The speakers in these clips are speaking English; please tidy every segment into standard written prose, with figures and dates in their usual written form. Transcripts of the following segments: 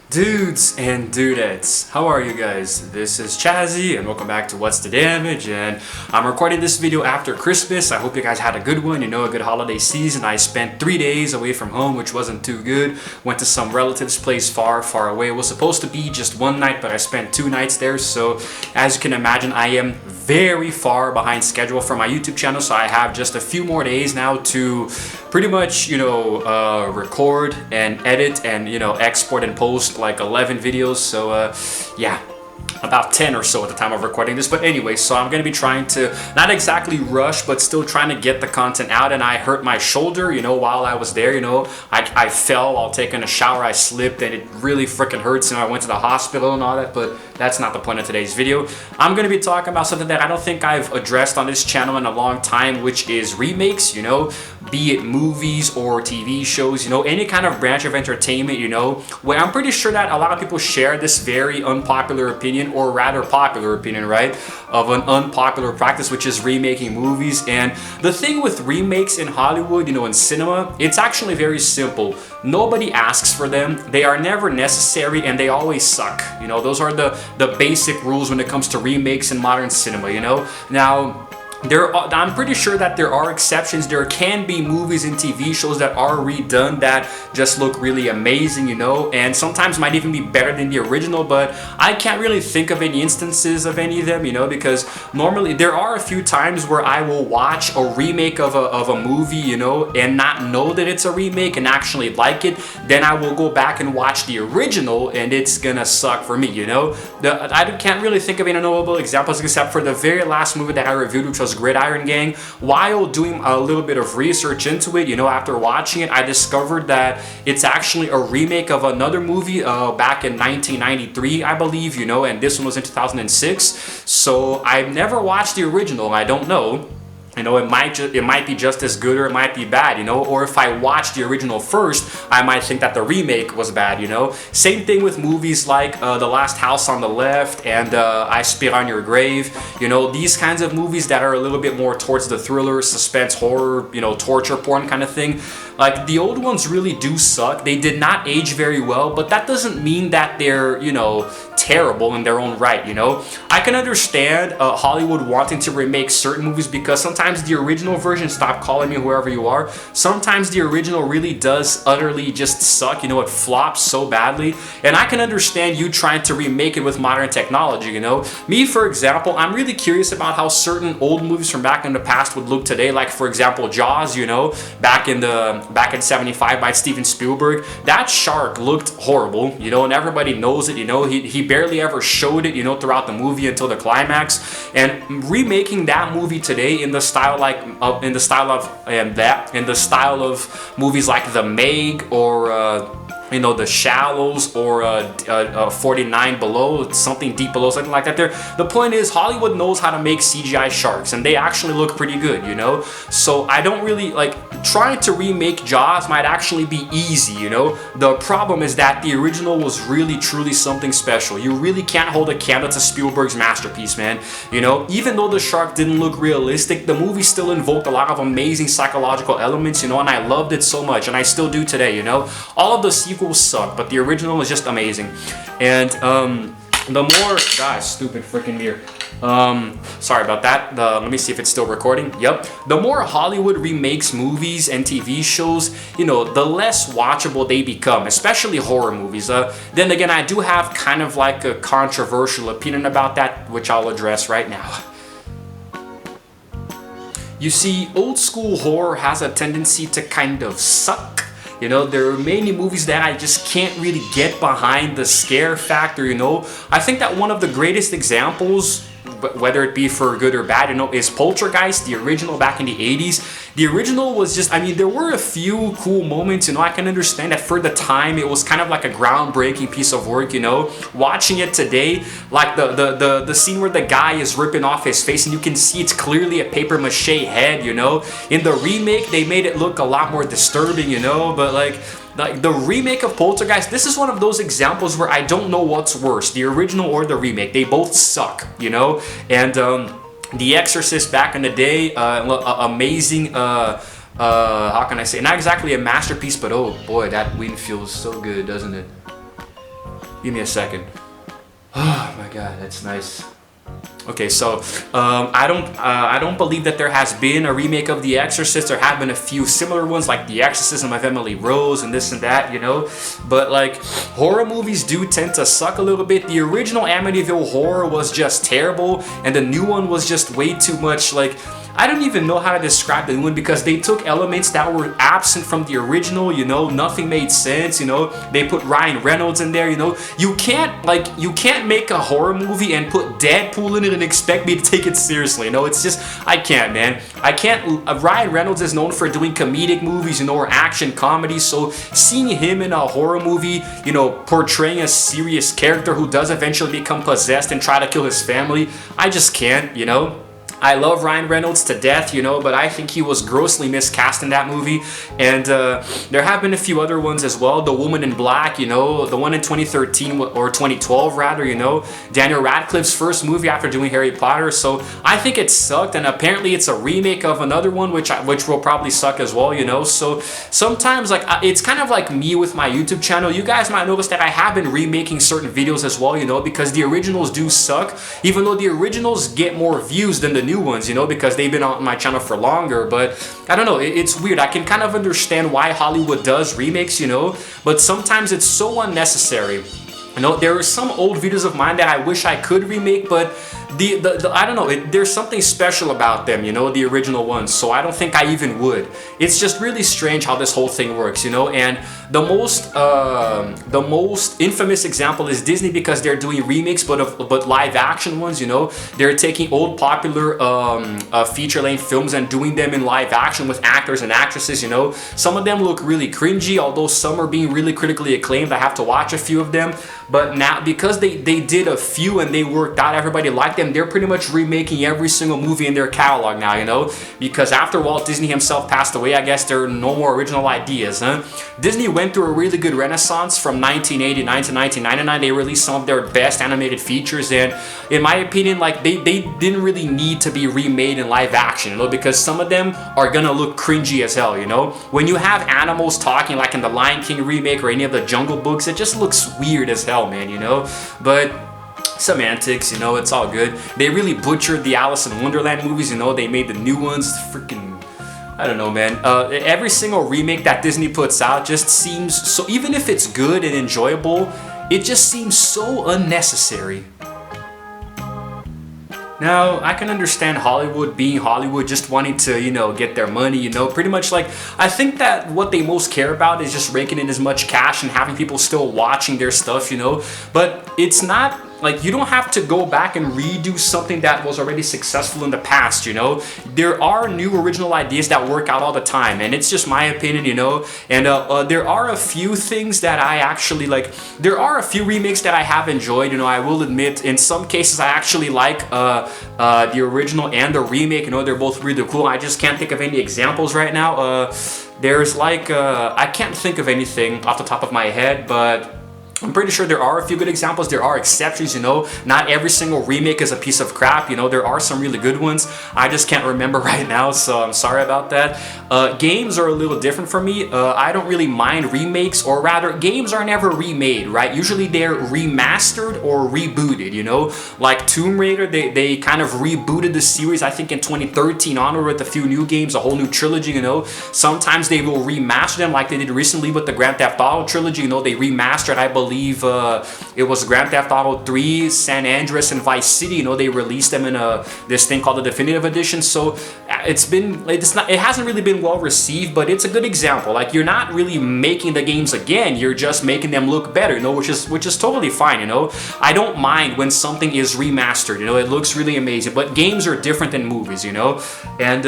Dudes and dudettes, how are you guys? This is Chazzy and welcome back to What's the Damage, and I'm recording this video after Christmas. I hope you guys had a good one, a good holiday season. I spent 3 days away from home, which wasn't too good. Went to some relatives' place far away. It was supposed to be just one night, but I spent 2 nights there, so as you can imagine, I am very far behind schedule for my YouTube channel, so I have just a few more days now to pretty much, record and edit and, export and post like 11 videos. So, yeah. About 10 or so at the time of recording this, but anyway, so I'm going to be trying to not exactly rush, but still trying to get the content out. And I hurt my shoulder, while I was there. I fell while taking a shower. I slipped and it really freaking hurts, and I went to the hospital and all that, but that's not the point of today's video. I'm going to be talking about something that I don't think I've addressed on this channel in a long time, which is remakes, be it movies or TV shows, any kind of branch of entertainment, where I'm pretty sure that a lot of people share this very unpopular opinion, or rather popular opinion, right, of an unpopular practice, which is remaking movies. And the thing with remakes in Hollywood, in cinema, it's actually very simple. Nobody asks for them, they are never necessary, and they always suck. Those are the basic rules when it comes to remakes in modern cinema, Now, I'm pretty sure that there are exceptions. There can be movies and TV shows that are redone that just look really amazing, and sometimes might even be better than the original, but I can't really think of any instances of any of them, because normally there are a few times where I will watch a remake of a movie, and not know that it's a remake and actually like it. Then I will go back and watch the original and it's gonna suck for me, I can't really think of any notable examples except for the very last movie that I reviewed, which was Gridiron Gang. While doing a little bit of research into it, after watching it, I discovered that it's actually a remake of another movie back in 1993, I believe, and this one was in 2006. So I've never watched the original. I don't know. It might be just as good, or it might be bad, or if I watched the original first, I might think that the remake was bad, Same thing with movies like The Last House on the Left and I Spit on Your Grave, these kinds of movies that are a little bit more towards the thriller, suspense, horror, torture porn kind of thing. Like, the old ones really do suck. They did not age very well, but that doesn't mean that they're, terrible in their own right, I can understand Hollywood wanting to remake certain movies because sometimes the original version, stop calling me whoever you are, sometimes the original really does utterly just suck, it flops so badly, and I can understand you trying to remake it with modern technology, Me, for example, I'm really curious about how certain old movies from back in the past would look today, like, for example, Jaws, back in 75 by Steven Spielberg. That shark looked horrible, and everybody knows it, he barely ever showed it, throughout the movie until the climax. And remaking that movie today in the style of movies like The Meg or The Shallows or 49 Below, something deep below, something like that there. The point is, Hollywood knows how to make CGI sharks, and they actually look pretty good, So I don't really, trying to remake Jaws might actually be easy, The problem is that the original was really, truly something special. You really can't hold a candle to Spielberg's masterpiece, man. Even though the shark didn't look realistic, the movie still invoked a lot of amazing psychological elements, and I loved it so much, and I still do today, All of the sequels suck, but the original is just amazing. And the more, guys, stupid freaking mirror. Sorry about that. Let me see if it's still recording. Yep. The more Hollywood remakes movies and TV shows, the less watchable they become, especially horror movies. Then again, I do have kind of like a controversial opinion about that, which I'll address right now. You see, old school horror has a tendency to kind of suck. There are many movies that I just can't really get behind the scare factor, I think that one of the greatest examples, whether it be for good or bad, is Poltergeist, the original back in the 80s. The original was just, there were a few cool moments, I can understand that for the time it was kind of like a groundbreaking piece of work, Watching it today, like the scene where the guy is ripping off his face and you can see it's clearly a paper mache head, In the remake, they made it look a lot more disturbing, but like the remake of Poltergeist, this is one of those examples where I don't know what's worse, the original or the remake. They both suck, And The Exorcist back in the day, amazing, how can I say, not exactly a masterpiece, but oh boy, that wind feels so good, doesn't it? Give me a second. Oh my god, that's nice. Okay, so I don't believe that there has been a remake of The Exorcist. There have been a few similar ones like The Exorcism of Emily Rose and this and that, you know. But like horror movies do tend to suck a little bit. The original Amityville Horror was just terrible, and the new one was just way too much like. I don't even know how to describe the new one because they took elements that were absent from the original, you know, nothing made sense, you know. They put Ryan Reynolds in there, you know. You can't make a horror movie and put Deadpool in it and expect me to take it seriously, you know. It's just, I can't, man. I can't. Ryan Reynolds is known for doing comedic movies, you know, or action comedies, so seeing him in a horror movie, you know, portraying a serious character who does eventually become possessed and try to kill his family, I just can't, you know. I love Ryan Reynolds to death, you know, but I think he was grossly miscast in that movie. And there have been a few other ones as well. The Woman in Black, you know, the one in 2013 or 2012 rather, you know, Daniel Radcliffe's first movie after doing Harry Potter. So I think it sucked, and apparently it's a remake of another one which will probably suck as well, you know. So sometimes like it's kind of like me with my YouTube channel. You guys might notice that I have been remaking certain videos as well, you know, because the originals do suck, even though the originals get more views than the new ones, you know, because they've been on my channel for longer. But I don't know, it's weird. I can kind of understand why Hollywood does remakes, you know, but sometimes it's so unnecessary. You know, there are some old videos of mine that I wish I could remake, but the I don't know, there's something special about them, you know, the original ones, so I don't think I even would. It's just really strange how this whole thing works, you know. And the most infamous example is Disney, because they're doing remakes but live action ones, you know. They're taking old popular feature-length films and doing them in live action with actors and actresses, you know. Some of them look really cringy, although some are being really critically acclaimed. I have to watch a few of them, but now because they did a few and they worked out, everybody liked them, they're pretty much remaking every single movie in their catalog now, you know, because after Walt Disney himself passed away, I guess there are no more original ideas, huh? Disney went through a really good renaissance from 1989 to 1999. They released some of their best animated features, and in my opinion, like they didn't really need to be remade in live action, you know, because some of them are gonna look cringy as hell, you know. When you have animals talking like in the Lion King remake or any of the Jungle Books, it just looks weird as hell, man, you know. But semantics, you know, it's all good. They really butchered the Alice in Wonderland movies, you know. They made the new ones freaking, I don't know, man. Every single remake that Disney puts out just seems so, even if it's good and enjoyable, it just seems so unnecessary. Now, I can understand Hollywood being Hollywood, just wanting to, you know, get their money, you know, pretty much like, I think that what they most care about is just raking in as much cash and having people still watching their stuff, you know, but it's not, like, you don't have to go back and redo something that was already successful in the past, you know. There are new original ideas that work out all the time, and it's just my opinion, you know. And there are a few things that I actually like. There are a few remakes that I have enjoyed, you know. I will admit, in some cases, I actually like the original and the remake. You know, they're both really cool. I just can't think of any examples right now. There's like I can't think of anything off the top of my head, but I'm pretty sure there are a few good examples. There are exceptions, you know. Not every single remake is a piece of crap, you know. There are some really good ones. I just can't remember right now, so I'm sorry about that. Games are a little different for me. I don't really mind remakes, or rather, games are never remade, right? Usually they're remastered or rebooted, you know. Like Tomb Raider, they kind of rebooted the series, I think in 2013 onward with a few new games, a whole new trilogy, you know. Sometimes they will remaster them like they did recently with the Grand Theft Auto trilogy, you know. They remastered, I believe, it was Grand Theft Auto 3, San Andreas, and Vice City. You know, they released them in this thing called the Definitive Edition. So it hasn't really been well received, but it's a good example. Like, you're not really making the games again, you're just making them look better, you know, which is totally fine, you know. I don't mind when something is remastered, you know, it looks really amazing, but games are different than movies, you know. And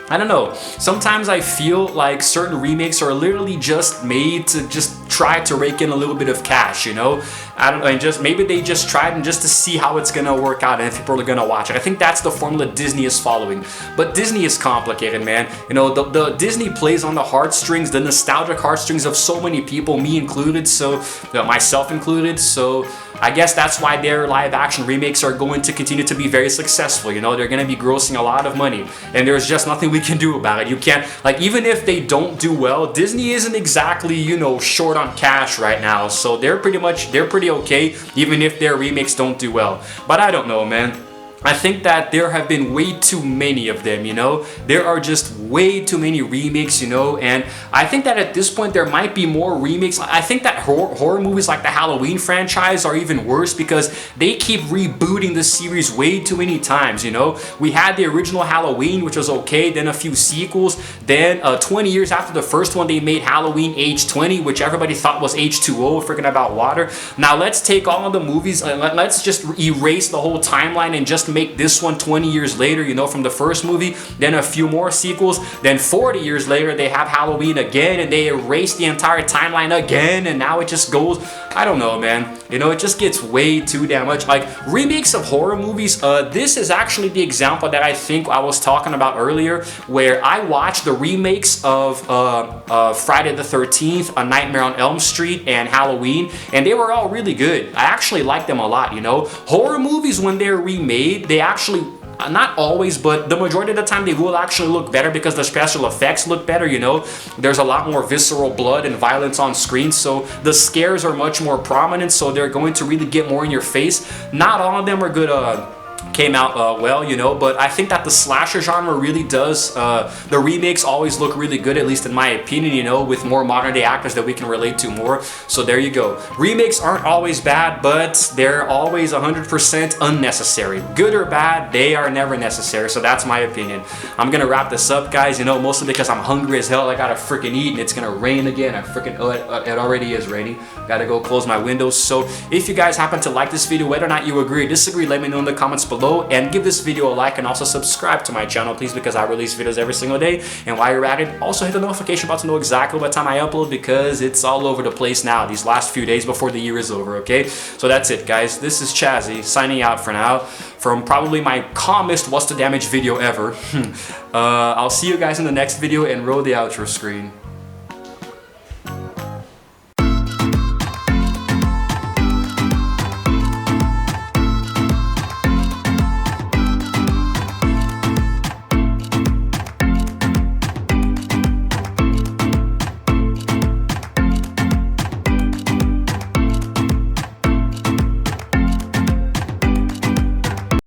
I don't know, sometimes I feel like certain remakes are literally just made to just try to rake in a little bit of cash, you know. I don't know, and just maybe they just tried and just to see how it's gonna work out and if people are gonna watch it. I think that's the formula Disney is following. But Disney is complicated, man. You know, the Disney plays on the heartstrings, the nostalgic heartstrings of so many people, me included, so myself included. So I guess that's why their live action remakes are going to continue to be very successful. You know, they're going to be grossing a lot of money, and there's just nothing we can do about it. You can't, like, even if they don't do well, Disney isn't exactly, you know, short on cash right now, so they're pretty okay even if their remakes don't do well. But I don't know, man. I think that there have been way too many of them, you know? There are just way too many remakes, you know? And I think that at this point there might be more remakes. I think that horror movies like the Halloween franchise are even worse because they keep rebooting the series way too many times, you know? We had the original Halloween, which was okay, then a few sequels, then 20 years after the first one they made Halloween Age 20, which everybody thought was H2O, freaking about water. Now let's take all of the movies and let's just erase the whole timeline and just make this one 20 years later, you know, from the first movie, then a few more sequels, then 40 years later they have Halloween again and they erase the entire timeline again, and now it just goes, I don't know, man, you know, it just gets way too damn much. Like remakes of horror movies, this is actually the example that I think I was talking about earlier, where I watched the remakes of Friday the 13th, A Nightmare on Elm Street, and Halloween, and they were all really good. I actually liked them a lot, you know. Horror movies, when they're remade, they actually, not always, but the majority of the time they will actually look better because the special effects look better, you know. There's a lot more visceral blood and violence on screen, so the scares are much more prominent, so they're going to really get more in your face. Not all of them are good, came out well, you know, but I think that the slasher genre really does, the remakes always look really good, at least in my opinion, you know, with more modern day actors that we can relate to more. So there you go. Remakes aren't always bad, but they're always 100% unnecessary. Good or bad, they are never necessary. So that's my opinion. I'm gonna wrap this up, guys, you know, mostly because I'm hungry as hell. I gotta freaking eat and it's gonna rain again. It already is raining. Gotta go close my windows. So if you guys happen to like this video, whether or not you agree or disagree, let me know in the comments below, and give this video a like and also subscribe to my channel, please, because I release videos every single day. And while you're at it, also hit the notification button to know exactly what time I upload, because it's all over the place now these last few days before the year is over, okay? So that's it, guys. This is Chazzy signing out for now from probably my calmest What's the Damage video ever. I'll see you guys in the next video, and roll the outro screen.